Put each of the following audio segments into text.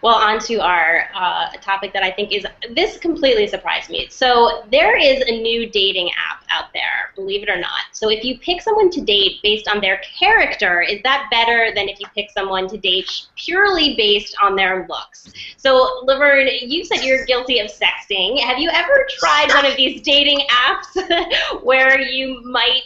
Well, on to our topic that I think is, this completely surprised me. So there is a new dating app out there, believe it or not. So if you pick someone to date based on their character, is that better than if you pick someone to date purely based on their looks? So Laverne, you said you're guilty of sexting. Have you ever tried one of these dating apps where you might,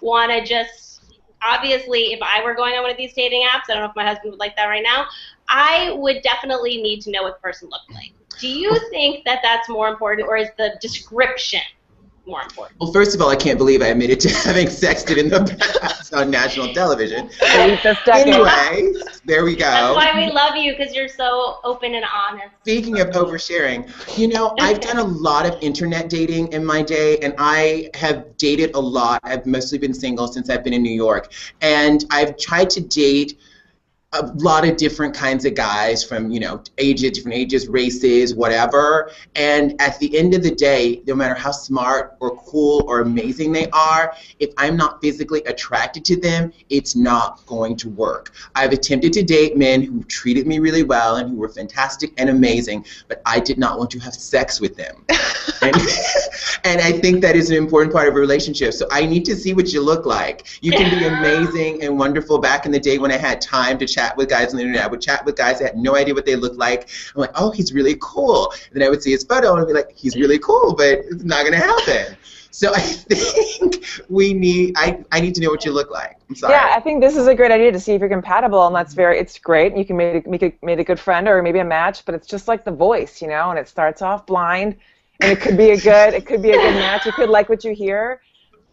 want to just, obviously, if I were going on one of these dating apps, I don't know if my husband would like that right now, I would definitely need to know what the person looked like. Do you think that that's more important, or is the description more important? Well, first of all, I can't believe I admitted to having sexted in the past on national television. Anyway, there we go. That's why we love you, because you're so open and honest. Speaking of oversharing, I've done a lot of internet dating in my day, and I have dated a lot. I've mostly been single since I've been in New York, and I've tried to date a lot of different kinds of guys from, different ages, races, whatever. And at the end of the day, no matter how smart or cool or amazing they are, if I'm not physically attracted to them, it's not going to work. I've attempted to date men who treated me really well and who were fantastic and amazing, but I did not want to have sex with them. And I think that is an important part of a relationship. So I need to see what you look like. You can be amazing and wonderful. Back in the day when I had time to chat with guys on the internet, I would chat with guys that had no idea what they looked like. I'm like, oh, he's really cool. And then I would see his photo and I'd be like, he's really cool, but it's not going to happen. So I think I need to know what you look like. I'm sorry. Yeah, I think this is a great idea to see if you're compatible, and it's great. You can make a good friend or maybe a match, but it's just like The Voice, and it starts off blind, and it could be a good match. You could like what you hear,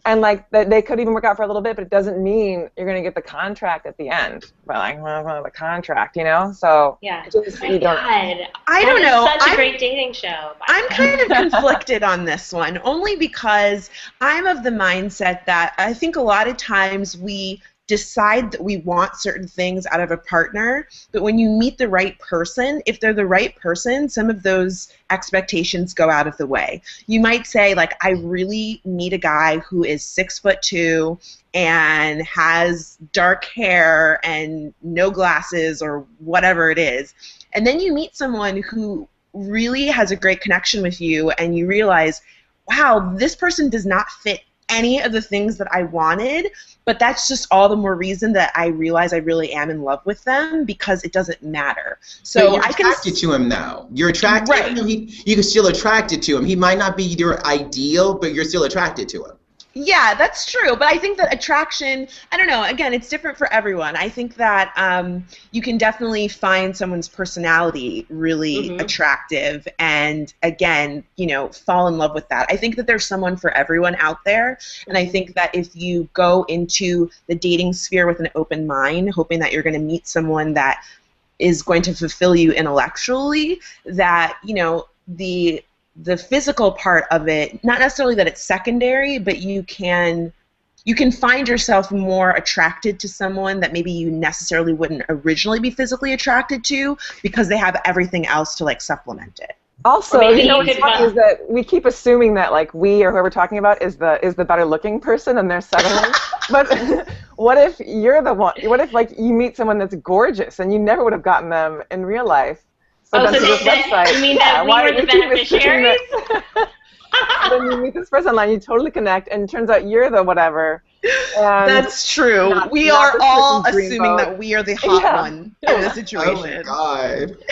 and they could even work out for a little bit, but it doesn't mean you're going to get the contract at the end. But the contract, So yeah. I don't know. Such a great dating show. I'm kind of conflicted on this one, only because I'm of the mindset that I think a lot of times we decide that we want certain things out of a partner, but when you meet the right person, if they're the right person, some of those expectations go out of the way. You might say, I really need a guy who is 6'2" and has dark hair and no glasses or whatever it is. And then you meet someone who really has a great connection with you, and you realize, wow, this person does not fit any of the things that I wanted, but that's just all the more reason that I realize I really am in love with them, because it doesn't matter. So you're attracted to him now. You're attracted. Right. You're still attracted to him. He might not be your ideal, but you're still attracted to him. Yeah, that's true. But I think that attraction, I don't know, again, it's different for everyone. I think that you can definitely find someone's personality really attractive and, again, fall in love with that. I think that there's someone for everyone out there. And I think that if you go into the dating sphere with an open mind, hoping that you're going to meet someone that is going to fulfill you intellectually, that, the physical part of it, not necessarily that it's secondary, but you can find yourself more attracted to someone that maybe you necessarily wouldn't originally be physically attracted to, because they have everything else to supplement it. Also, what's funny is that we keep assuming that we or whoever we're talking about is the better looking person, and they're settling. But what if you're the one? What if you meet someone that's gorgeous and you never would have gotten them in real life? So you mean that we were the beneficiaries? Then you meet this person online, you totally connect, and it turns out you're the whatever. That's true. We are all assuming that we are the hot one in the situation. Oh my God.